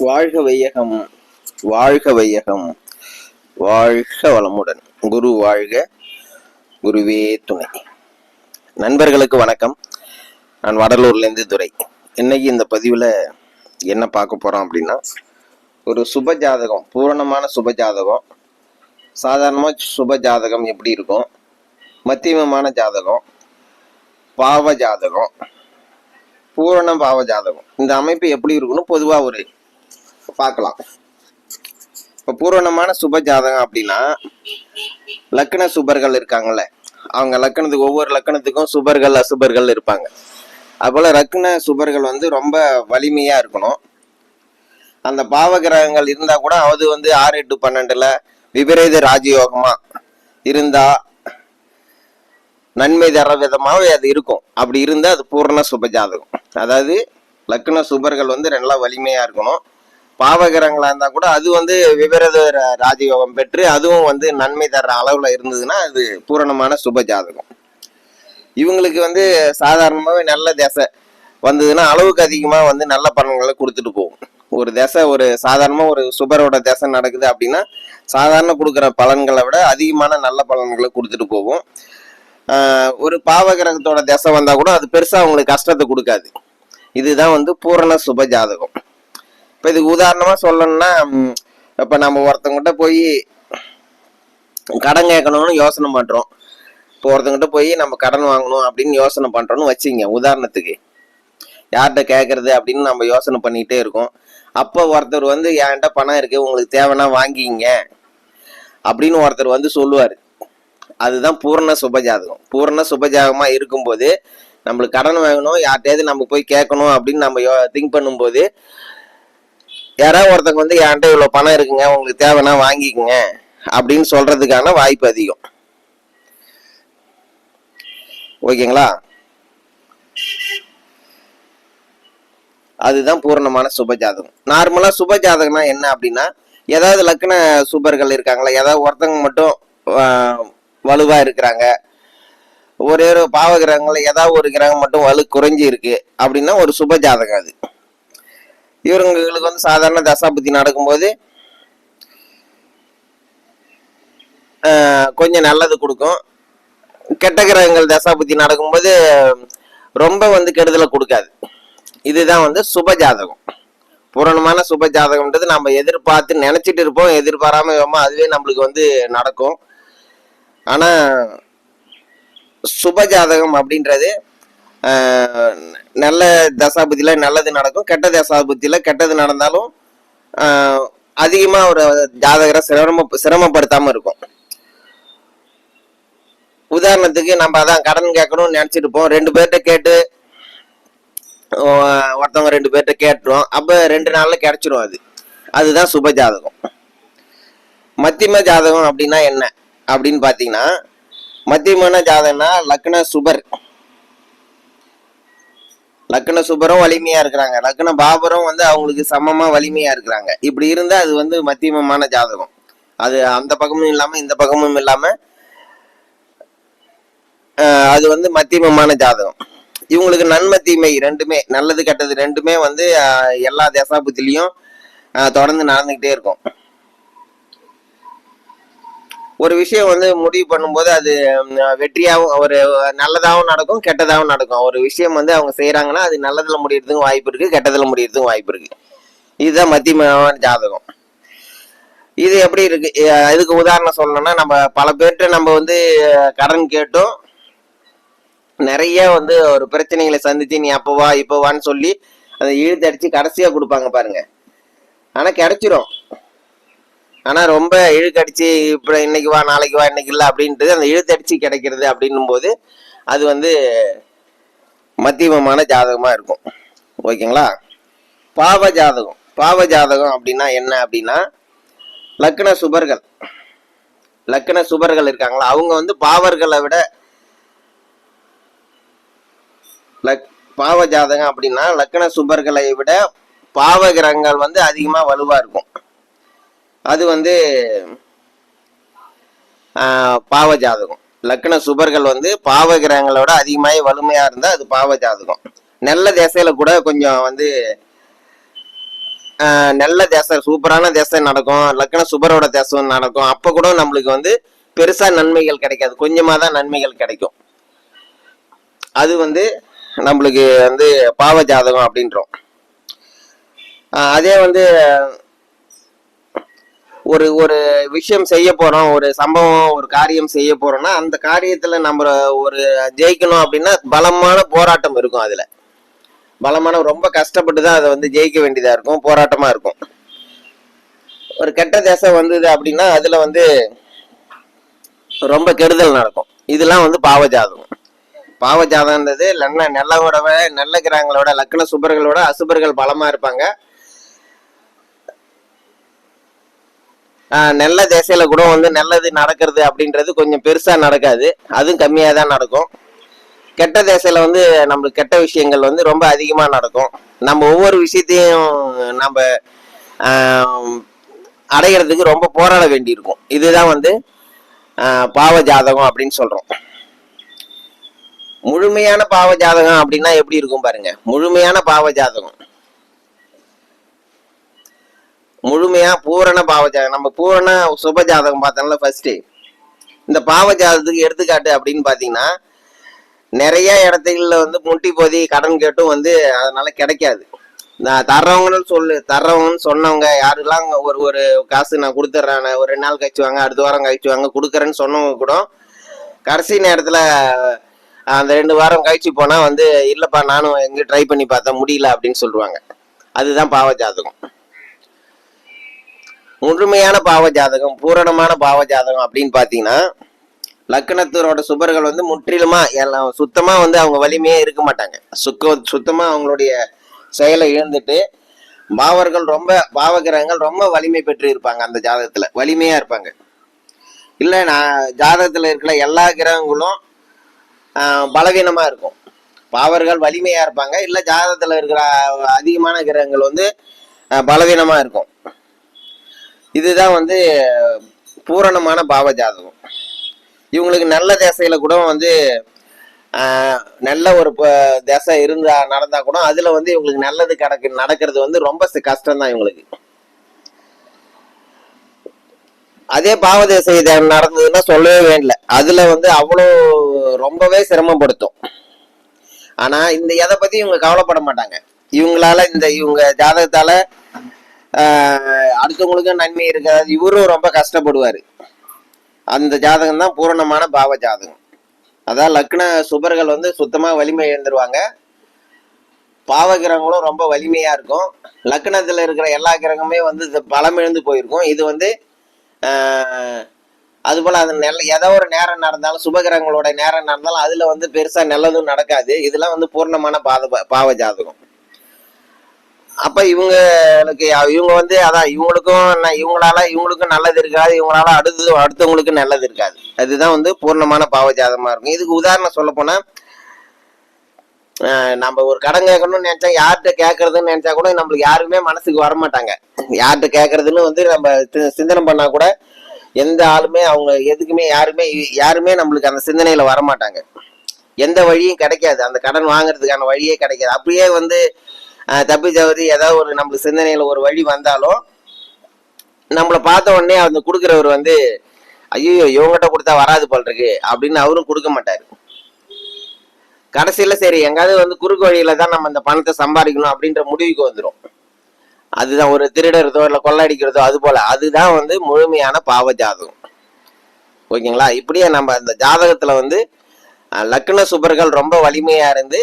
வாழ்க வையகம், வாழ்க வையகம், வாழ்க வளமுடன். குரு வாழ்க, குருவே துணை. நண்பர்களுக்கு வணக்கம். நான் வடலூர்லேருந்து துரை. இன்னைக்கு இந்த பதிவில் என்ன பார்க்க போகிறோம் அப்படின்னா, ஒரு சுப ஜாதகம், பூரணமான சுப ஜாதகம். சாதாரணமாக சுப ஜாதகம் எப்படி இருக்கும், மத்தியமமான ஜாதகம், பாவ ஜாதகம், பூரண பாவ ஜாதகம், இந்த அமைப்பு எப்படி இருக்குன்னு பொதுவாக ஒரு பார்க்கலாம். இப்போ பூரணமான சுப ஜாதகம் அப்படின்னா, லக்ன சுபர்கள் இருக்காங்கல்ல, அவங்க லக்கணத்துக்கு ஒவ்வொரு லக்கணத்துக்கும் சுபர்கள் அசுபர்கள் இருப்பாங்க. அதுபோல் லக்ன சுபர்கள் ரொம்ப வலிமையா இருக்கணும். அந்த பாவ கிரகங்கள் இருந்தா கூட அது 6, 8, 12 விபரீத ராஜயோகமா இருந்தா நன்மை தர விதமாவே அது இருக்கும். அப்படி இருந்தா அது பூரண சுப ஜாதகம். அதாவது லக்ன சுபர்கள் நல்லா வலிமையா இருக்கணும். பாவகிரகங்களா இருந்தா கூட அது விபரீத ராஜயோகம் பெற்று அதுவும் நன்மை தர்ற அளவுல இருந்ததுன்னா அது பூரணமான சுப ஜாதகம். இவங்களுக்கு சாதாரணமாவே நல்ல திசை வந்ததுன்னா அளவுக்கு அதிகமா நல்ல பலன்களை கொடுத்துட்டு போகும். ஒரு திசை, ஒரு சாதாரணமா ஒரு சுபரோட திசை நடக்குது அப்படின்னா சாதாரண கொடுக்குற பலன்களை விட அதிகமான நல்ல பலன்களை கொடுத்துட்டு போகும். ஒரு பாவகிரகத்தோட திசை வந்தா கூட அது பெருசா அவங்களுக்கு கஷ்டத்தை கொடுக்காது. இதுதான் பூரண சுப ஜாதகம். இப்போ இதுக்கு உதாரணமா சொல்லணும்னா, இப்போ நம்ம ஒருத்தங்கிட்ட போய் கடன் கேட்கணும்னு யோசனை பண்றோம். இப்போ ஒருத்தங்கிட்ட போய் நம்ம கடன் வாங்கணும் அப்படின்னு யோசனை பண்றோம்னு வச்சுங்க. உதாரணத்துக்கு யார்கிட்ட கேட்கறது அப்படின்னு நம்ம யோசனை பண்ணிக்கிட்டே இருக்கோம். அப்போ ஒருத்தர் என்கிட்ட பணம் இருக்கு, உங்களுக்கு தேவைன்னா வாங்கிங்க அப்படின்னு ஒருத்தர் சொல்லுவார். அதுதான் பூரண சுபஜாதகம். பூரண சுபஜாதகமா இருக்கும்போது நம்மளுக்கு கடன் வாங்கணும், யார்கிட்டயாவது நம்ம போய் கேட்கணும் அப்படின்னு நம்ம திங்க் பண்ணும்போது, யாராவது ஒருத்தங்க என்கிட்ட இவ்வளவு பணம் இருக்குங்க, உங்களுக்கு தேவைன்னா வாங்கிக்கங்க அப்படின்னு சொல்றதுக்கான வாய்ப்பு அதிகம். ஓகேங்களா? அதுதான் பூரணமான சுப ஜாதகம். நார்மலா சுப ஜாதகம்னா என்ன அப்படின்னா, ஏதாவது லக்ன சுபர்கள் இருக்காங்களா, ஏதாவது ஒருத்தங்க மட்டும் வலுவா இருக்கிறாங்க, ஒரே ஒரு பாவ கிரகங்கள் ஏதாவது ஒரு கிரகம் மட்டும் வலு குறைஞ்சி இருக்கு அப்படின்னா ஒரு சுப ஜாதகம் அது. இவங்களுக்கு சாதாரண தசாபுத்தி நடக்கும்போது கொஞ்சம் நல்லது கொடுக்கும். கெட்ட கிரகங்கள் தசாபுத்தி நடக்கும்போது ரொம்ப கெடுதலை கொடுக்காது. இதுதான் சுப ஜாதகம். பூரணமான சுப ஜாதகம்ன்றது நம்ம எதிர்பார்த்து நினைச்சிட்டு இருப்போம், எதிர்பாராம அதுவே நம்மளுக்கு நடக்கும். ஆனா சுப ஜாதகம் அப்படின்றது நல்ல தசாபுத்தியில நல்லது நடக்கும், கெட்ட தசாபுத்தியில கெட்டது நடந்தாலும் அதிகமா ஒரு ஜாதகரை சிரமப்படுத்தாம இருக்கும். உதாரணத்துக்கு நம்ம அதான் கடன் கேட்கணும்னு நினைச்சிட்டு இருப்போம், 2 பேர்கிட்ட கேட்டு ஒருத்தவங்க 2 பேர்கிட்ட கேட்டுரும், அப்ப 2 நாள்ல கிடைச்சிரும். அதுதான் சுப ஜாதகம். மத்தியம ஜாதகம் அப்படின்னா என்ன அப்படின்னு பாத்தீங்கன்னா, மத்தியமான ஜாதகம்னா லக்ன சுபர், லக்ன சுபரும் வலிமையா இருக்கிறாங்க, லக்ன பாபரும் அவங்களுக்கு சமமா வலிமையா இருக்கிறாங்க. இப்படி இருந்தா அது மத்தியமமான ஜாதகம். அது அந்த பக்கமும் இல்லாம இந்த பக்கமும் இல்லாம அது மத்தியமமான ஜாதகம். இவங்களுக்கு நன்மை தீமை ரெண்டுமே, நல்லது கெட்டது ரெண்டுமே எல்லா தசாபுத்திலையும் தொடர்ந்து நடந்துகிட்டே இருக்கும். ஒரு விஷயம் முடிவு பண்ணும்போது அது வெற்றியாகவும் ஒரு நல்லதாகவும் நடக்கும், கெட்டதாகவும் நடக்கும். ஒரு விஷயம் அவங்க செய்யறாங்கன்னா அது நல்லதுல முடியறதுக்கும் வாய்ப்பு இருக்கு, கெட்டதுல முடியறதுக்கும் வாய்ப்பு இருக்கு. இதுதான் மத்தியமான ஜாதகம். இது எப்படி இருக்கு, இதுக்கு உதாரணம் சொல்லணும்னா, நம்ம பல பேர்கிட்ட நம்ம கடன் கேட்டோம், நிறைய ஒரு பிரச்சனைகளை சந்திச்சு நீ அப்பவா இப்பவான்னு சொல்லி அதை இழுத்து அடிச்சு கடைசியா கொடுப்பாங்க பாருங்க. ஆனா கிடைச்சிரும். ஆனா ரொம்ப இழுக்கடிச்சு இப்ப இன்னைக்கு வா நாளைக்கு வா இன்னைக்கு இல்லை அப்படின்ட்டு அந்த இழுத்தடிச்சு கிடைக்கிறது அப்படின்னும் போது அது மத்தியமமான ஜாதகமா இருக்கும். ஓகேங்களா? பாவ ஜாதகம். பாவ ஜாதகம் அப்படின்னா என்ன அப்படின்னா, லக்ன சுபர்கள், லக்ன சுபர்கள் இருக்காங்களா, அவங்க பாவர்களை விட பாவ ஜாதகம் அப்படின்னா லக்ன சுபர்களை விட பாவ கிரகங்கள் அதிகமா வலுவா இருக்கும். அது பாவ ஜாதகம். லக்ன சுபர்கள் பாவ கிரகங்களோட அதிகமாகி வலிமையா இருந்தா அது பாவ ஜாதகம். நல்ல திசையில கூட கொஞ்சம் நல்ல தேசை சூப்பரான தேசை நடக்கும், லக்ன சுபரோட தேசம் நடக்கும். அப்ப கூட நம்மளுக்கு வந்து பெருசா நன்மைகள் கிடைக்காது, கொஞ்சமா தான் நன்மைகள் கிடைக்கும். அது வந்து நம்மளுக்கு வந்து பாவ ஜாதகம் அப்படின்றோம். அதே வந்து ஒரு ஒரு விஷயம் செய்ய போறோம், ஒரு சம்பவம் ஒரு காரியம் செய்ய போறோம்னா அந்த காரியத்துல நம்ம ஒரு ஜெயிக்கணும் அப்படின்னா பலமான போராட்டம் இருக்கும். அதுல பலமான ரொம்ப கஷ்டப்பட்டு தான் அதை வந்து ஜெயிக்க வேண்டியதா இருக்கும், போராட்டமா இருக்கும். ஒரு கெட்ட தேசம் வந்தது அப்படின்னா அதுல வந்து ரொம்ப கெடுதல் நடக்கும். இதெல்லாம் வந்து பாவ ஜாதகம். பாவ ஜாதகன்றது நல்ல கிரகங்களோட லக்ன சுபர்களோட அசுபர்கள் பலமா இருப்பாங்க. நல்ல தேசையில கூட வந்து நல்லது நடக்கிறது அப்படின்றது கொஞ்சம் பெருசா நடக்காது, அதுவும் கம்மியா தான் நடக்கும். கெட்ட தேசையில வந்து நம்மளுக்கு கெட்ட விஷயங்கள் வந்து ரொம்ப அதிகமா நடக்கும். நம்ம ஒவ்வொரு விஷயத்தையும் நம்ம அடைகிறதுக்கு ரொம்ப போராட வேண்டி இருக்கும். இதுதான் வந்து பாவ ஜாதகம் அப்படின்னு சொல்றோம். முழுமையான பாவ ஜாதகம் அப்படின்னா எப்படி இருக்கும் பாருங்க. முழுமையான பாவ ஜாதகம், முழுமையா பூரண பாவ ஜாதகம். நம்ம பூரண சுப ஜாதகம் பார்த்தோம்ல ஃபர்ஸ்ட். இந்த பாவ ஜாதகத்துக்கு எடுத்துக்காட்டு அப்படின்னு பாத்தீங்கன்னா, நிறைய இடத்துல வந்து முட்டி போதி கடன் கேட்டும் வந்து அதனால கிடைக்காது. நான் தர்றவங்கன்னு சொன்னவங்க யாருலாம் ஒரு காசு நான் கொடுத்துட்றேன், ஒரு 2 நாள் கழிச்சு வாங்க, அடுத்த வாரம் கழிச்சு வாங்க கொடுக்குறேன்னு சொன்னவங்க கூட கடைசி நேரத்துல அந்த 2 வாரம் கழிச்சு போனா வந்து இல்லப்பா நானும் எங்கேயும் ட்ரை பண்ணி பார்த்தேன் முடியல அப்படின்னு சொல்லுவாங்க. அதுதான் பாவ ஜாதகம். முழுமையான பாவ ஜாதகம், பூரணமான பாவ ஜாதகம் அப்படின்னு பாத்தீங்கன்னா, லக்னத்தோட சுபர்கள் வந்து முற்றிலுமா எல்லாம் சுத்தமா வந்து அவங்க வலிமையே இருக்க மாட்டாங்க. சுத்தமா அவங்களுடைய செயலை இழந்துட்டு பாவகிரகங்கள் ரொம்ப வலிமை பெற்று இருப்பாங்க. அந்த ஜாதகத்துல வலிமையா இருப்பாங்க. இல்ல நான் ஜாதகத்துல இருக்கிற எல்லா கிரகங்களும் பலவீனமா இருக்கும். பாவர்கள் வலிமையா இருப்பாங்க, இல்ல ஜாதகத்துல இருக்கிற அதிகமான கிரகங்கள் வந்து பலவீனமா இருக்கும். இதுதான் வந்து பூரணமான பாவ ஜாதகம். இவங்களுக்கு நல்ல தேசையில கூட வந்து நல்ல ஒரு தேசை நடந்தா கூட அதுல வந்து இவங்களுக்கு நல்லது நடக்கிறது வந்து ரொம்ப கஷ்டம் தான் இவங்களுக்கு. அதே பாவ தேசை நடந்ததுன்னா சொல்லவே வேண்டல, அதுல வந்து அவ்வளோ ரொம்பவே சிரமப்படுத்தும். ஆனா இந்த எதை பத்தி இவங்க கவலைப்பட மாட்டாங்க. இவங்க ஜாதகத்தால அடுத்தவங்களுக்கும் நன்மை இருக்காது, இவரும் ரொம்ப கஷ்டப்படுவாரு. அந்த ஜாதகம் தான் பூரணமான பாவ ஜாதகம். அதான் லக்ன சுபர்கள் வந்து சுத்தமா வலிமை இழந்துருவாங்க, பாவகிரகங்களும் ரொம்ப வலிமையா இருக்கும். லக்னத்துல இருக்கிற எல்லா கிரகமே வந்து பலம் இழந்து போயிருக்கும். இது வந்து அது போல அது ஏதோ ஒரு நேரம் நடந்தாலும் சுபகிரகங்களோட நேரம் நடந்தாலும் அதுல வந்து பெருசா நல்லதும் நடக்காது. இதெல்லாம் வந்து பூர்ணமான பாவ ஜாதகம். அப்ப இவங்க வந்து அதான் இவங்களுக்கும் நல்லது இருக்காது, இவங்களால அடுத்தவங்களுக்கு நல்லது இருக்காது. அதுதான் வந்து பூர்ணமான பாவ ஜாதகமா இருக்கும். இதுக்கு உதாரணம் சொல்ல போனா, நம்ம ஒரு கடன் கேட்கணும்னு நினைச்சா யார்கிட்ட கேட்கறதுன்னு நினைச்சா கூட நம்மளுக்கு யாருமே மனசுக்கு வரமாட்டாங்க. யார்கிட்ட கேட்கறதுன்னு வந்து நம்ம சிந்தனை பண்ணா கூட எந்த ஆளுமே அவங்க எதுக்குமே யாருமே நம்மளுக்கு அந்த சிந்தனையில வரமாட்டாங்க. எந்த வழியும் கிடைக்காது, அந்த கடன் வாங்குறதுக்கான வழியே கிடைக்காது. அப்படியே வந்து தப்பி தவறி ஏதாவது ஒரு நம்மளுக்கு சிந்தனையில ஒரு வழி வந்தாலும் நம்மளை பார்த்த உடனே அந்த கொடுக்குறவர் வந்து ஐயோ இவங்ககிட்ட கொடுத்தா வராது போல் இருக்கு அப்படின்னு அவரும் கொடுக்க மாட்டாரு. கடைசியில சரி எங்காவது வந்து குறுக்கு வழியில தான் நம்ம இந்த பணத்தை சம்பாதிக்கணும் அப்படின்ற முடிவுக்கு வந்துடும். அதுதான் ஒரு திருடுறதோ இல்லை கொள்ளடிக்கிறதோ அது போல. அதுதான் வந்து முழுமையான பாவ ஜாதகம். ஓகேங்களா? இப்படியே நம்ம அந்த ஜாதகத்துல வந்து லக்ன சுபர்கள் ரொம்ப வலிமையா இருந்து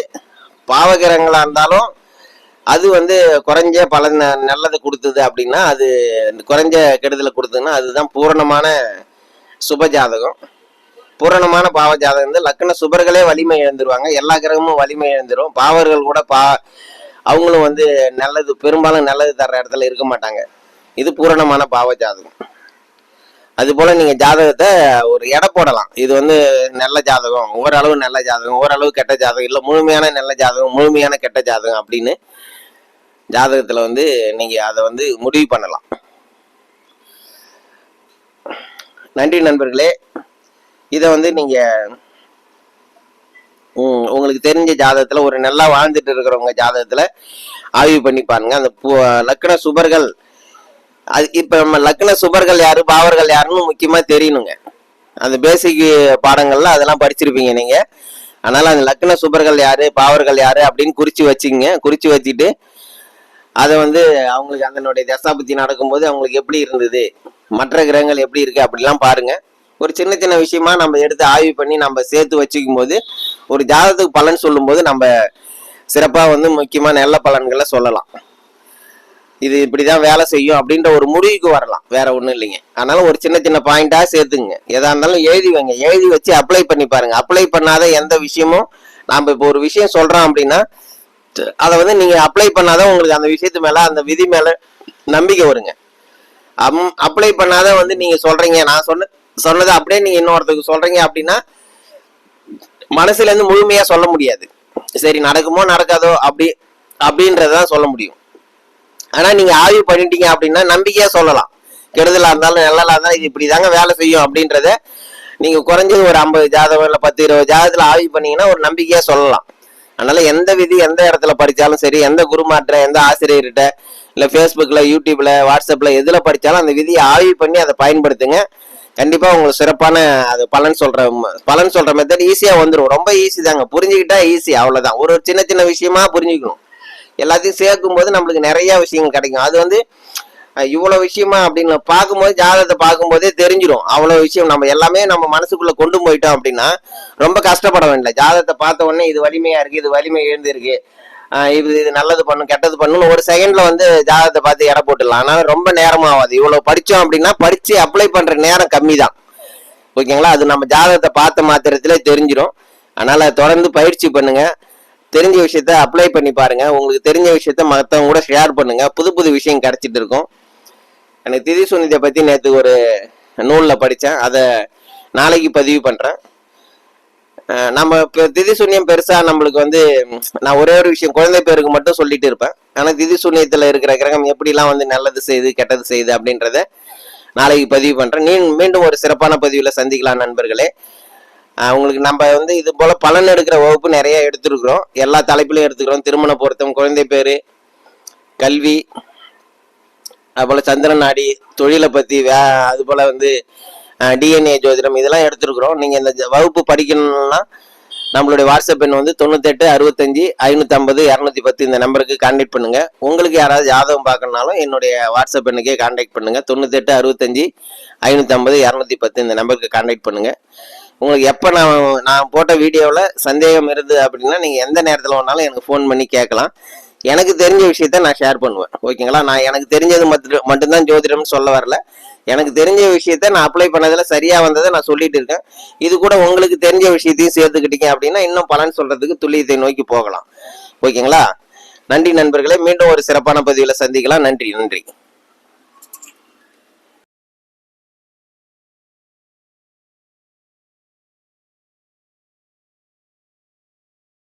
பாவகிரகங்களா இருந்தாலும் அது வந்து குறைஞ்ச பலன் நல்லது கொடுத்தது அப்படின்னா, அது குறைஞ்ச கெடுதலை கொடுத்ததுன்னா அதுதான் பூரணமான சுப ஜாதகம். பூரணமான பாவ ஜாதகம் வந்து லக்ன சுபர்களே வலிமை இழந்துருவாங்க, எல்லா கிரகமும் வலிமை இழந்துரும். பாவர்கள் கூட அவங்களும் வந்து பெரும்பாலும் நல்லது தர்ற இடத்துல இருக்க மாட்டாங்க. இது பூரணமான பாவ ஜாதகம். அது போல நீங்க ஜாதகத்தை ஒரு எடை போடலாம். இது வந்து நல்ல ஜாதகம், ஓரளவு நல்ல ஜாதகம், ஓரளவு கெட்ட ஜாதகம், இல்ல முழுமையான நல்ல ஜாதகம், முழுமையான கெட்ட ஜாதகம் அப்படின்னு ஜாதகத்துல வந்து நீங்க அதை வந்து முடிவு பண்ணலாம். நன்றி நண்பர்களே. இதை வந்து நீங்க உங்களுக்கு தெரிஞ்ச ஜாதகத்துல ஒரு நல்லா வாழ்ந்துட்டு இருக்கிறவங்க ஜாதகத்துல ஆய்வு பண்ணி பாருங்க. அந்த லக்ன சுபர்கள், அது இப்ப நம்ம லக்ன சுபர்கள் யாரு பாவர்கள் யாருன்னு முக்கியமா தெரியணுங்க. அந்த பேசிக் பாடங்கள்ல அதெல்லாம் படிச்சிருப்பீங்க நீங்க. அதனால அந்த லக்ன சுபர்கள் யாரு பாவர்கள் யாரு அப்படின்னு குறிச்சு வச்சுங்க. குறிச்சு வச்சுட்டு அதை வந்து அவங்களுக்கு அதனுடைய தசாபுத்தி நடக்கும்போது அவங்களுக்கு எப்படி இருந்தது, மற்ற கிரகங்கள் எப்படி இருக்கு அப்படிலாம் பாருங்க. ஒரு சின்ன சின்ன விஷயமா நம்ம எடுத்து ஆய்வு பண்ணி நம்ம சேர்த்து வச்சுக்கும் போது ஒரு ஜாதகத்துக்கு பலன் சொல்லும் போது நம்ம சிறப்பா வந்து முக்கியமா நல்ல பலன்களை சொல்லலாம். இது இப்படிதான் வேலை செய்யும் அப்படின்ற ஒரு முடிவுக்கு வரலாம், வேற ஒண்ணும் இல்லைங்க. அதனால ஒரு சின்ன சின்ன பாயிண்டா சேர்த்துங்க. எதா இருந்தாலும் எழுதி வைங்க, எழுதி வச்சு அப்ளை பண்ணி பாருங்க. அப்ளை பண்ணாத எந்த விஷயமும், நாம இப்போ ஒரு விஷயம் சொல்றோம் அப்படின்னா அதை வந்து நீங்க அப்ளை பண்ணாதான் உங்களுக்கு அந்த விஷயத்து மேல அந்த விதி மேல நம்பிக்கை வருங்க. அப்ளை பண்ணாத வந்து நீங்க சொல்றீங்க, நான் சொன்னதை அப்படியே நீங்க இன்னொருத்தருக்கு சொல்றீங்க அப்படின்னா மனசுல இருந்து முழுமையா சொல்ல முடியாது. சரி நடக்குமோ நடக்காதோ அப்படின்றதான் சொல்ல முடியும். ஆனா நீங்க ஆய்வு பண்ணிட்டீங்க அப்படின்னா நம்பிக்கையா சொல்லலாம். கெடுதலா இருந்தாலும் நல்லலா இருந்தாலும் இது இப்படிதாங்க வேலை செய்யும் அப்படின்றத நீங்க குறைஞ்சது ஒரு 50 ஜாதகம் இல்ல 10-20 ஜாதகத்துல ஆய்வு பண்ணீங்கன்னா ஒரு நம்பிக்கையா சொல்லலாம். அதனால எந்த விதி எந்த இடத்துல படிச்சாலும் சரி, எந்த குருமாற்ற எந்த ஆசிரியர்கிட்ட இல்ல ஃபேஸ்புக்ல யூடியூப்ல வாட்ஸ்அப்ல எதுல படிச்சாலும் அந்த விதியை ஆய்வு பண்ணி அதை பயன்படுத்துங்க. கண்டிப்பா உங்களுக்கு சிறப்பான அது பலன் சொல்ற மெத்தட் ஈஸியா வந்துடும். ரொம்ப ஈஸி தாங்க, புரிஞ்சுக்கிட்டா ஈஸி, அவ்வளவுதான். ஒரு சின்ன சின்ன விஷயமா புரிஞ்சுக்கணும். எல்லாத்தையும் சேர்க்கும் போது நம்மளுக்கு நிறைய விஷயங்கள் கிடைக்கும். அது வந்து இவ்வளவு விஷயமா அப்படின்னு பார்க்கும்போது ஜாதகத்தை பார்க்கும்போதே தெரிஞ்சிடும். அவ்வளவு விஷயம் நம்ம எல்லாமே நம்ம மனசுக்குள்ள கொண்டு போயிட்டோம் அப்படின்னா ரொம்ப கஷ்டப்பட வேண்டாம். ஜாதகத்தை பார்த்த உடனே இது வலிமையா இருக்கு, இது வலிமை எழுந்திருக்கு, இது நல்லது பண்ணும் கெட்டது பண்ணணும் ஒரு செகண்ட்ல வந்து ஜாதகத்தை பார்த்து எடை போட்டுடலாம். ஆனா ரொம்ப நேரமும் ஆகாது. இவ்வளவு படிச்சோம் அப்படின்னா படிச்சு அப்ளை பண்ற நேரம் கம்மி தான். ஓகேங்களா? அது நம்ம ஜாதகத்தை பார்த்த மாத்திரத்திலே தெரிஞ்சிடும். அதனால தொடர்ந்து பயிற்சி பண்ணுங்க. தெரிஞ்ச விஷயத்த அப்ளை பண்ணி பாருங்க. உங்களுக்கு தெரிஞ்ச விஷயத்த மற்றவங்க கூட ஷேர் பண்ணுங்க. புது புது விஷயம் கிடைச்சிட்டு இருக்கும். எனக்கு திதி சூன்யத்தை பத்தி நேற்று ஒரு நூல்ல படித்தேன், அதை நாளைக்கு பதிவு பண்றேன். நம்ம இப்போ திதி சூன்யம் பெருசா நம்மளுக்கு வந்து நான் ஒரே ஒரு விஷயம் குழந்தை பேருக்கு மட்டும் சொல்லிட்டு இருப்பேன். ஆனா திதி சூன்யத்துல இருக்கிற கிரகம் எப்படிலாம் வந்து நல்லது செய்யுது கெட்டது செய்யுது அப்படின்றத நாளைக்கு பதிவு பண்றேன். மீண்டும் ஒரு சிறப்பான பதிவுல சந்திக்கலாம் நண்பர்களே. உங்களுக்கு நம்ம வந்து இது போல பலன் எடுக்கிற வகுப்பு நிறைய எடுத்துருக்குறோம். எல்லா தலைப்பிலையும் எடுத்துக்கிறோம். திருமண பொருத்தம், குழந்தை பேரு, கல்வி, அதுபோல சந்திரன் நாடி, தொழிலை பத்தி அது போல வந்து டிஎன்ஏ ஜோதிடம் இதெல்லாம் எடுத்துருக்குறோம். நீங்க இந்த வகுப்பு படிக்கணும்னா நம்மளுடைய வாட்ஸ்அப் எண் வந்து 98 65 550 210 இந்த நம்பருக்கு கான்டாக்ட் பண்ணுங்க. உங்களுக்கு யாராவது ஜாதகம் பார்க்கணும்னாலும் என்னுடைய வாட்ஸ்அப் எண்ணுக்கே கான்டாக்ட் பண்ணுங்க. 98 65 550 210 இந்த நம்பருக்கு கான்டாக்ட் பண்ணுங்க. உங்களுக்கு எப்போ நான் போட்ட வீடியோவில் சந்தேகம் இருந்தது அப்படின்னா நீங்கள் எந்த நேரத்தில் வேணாலும் எனக்கு ஃபோன் பண்ணி கேட்கலாம். எனக்கு தெரிஞ்ச விஷயத்த நான் ஷேர் பண்ணுவேன். ஓகேங்களா? நான் எனக்கு தெரிஞ்சது மட்டும்தான் ஜோதிடம்னு சொல்ல வரல. எனக்கு தெரிஞ்ச விஷயத்த நான் அப்ளை பண்ணதில் சரியாக வந்ததை நான் சொல்லிட்டு இருக்கேன். இது கூட உங்களுக்கு தெரிஞ்ச விஷயத்தையும் சேர்த்துக்கிட்டீங்க அப்படின்னா இன்னும் பலன் சொல்றதுக்கு துல்லியத்தை நோக்கி போகலாம். ஓகேங்களா? நன்றி நண்பர்களே. மீண்டும் ஒரு சிறப்பான பதிவில் சந்திக்கலாம். நன்றி.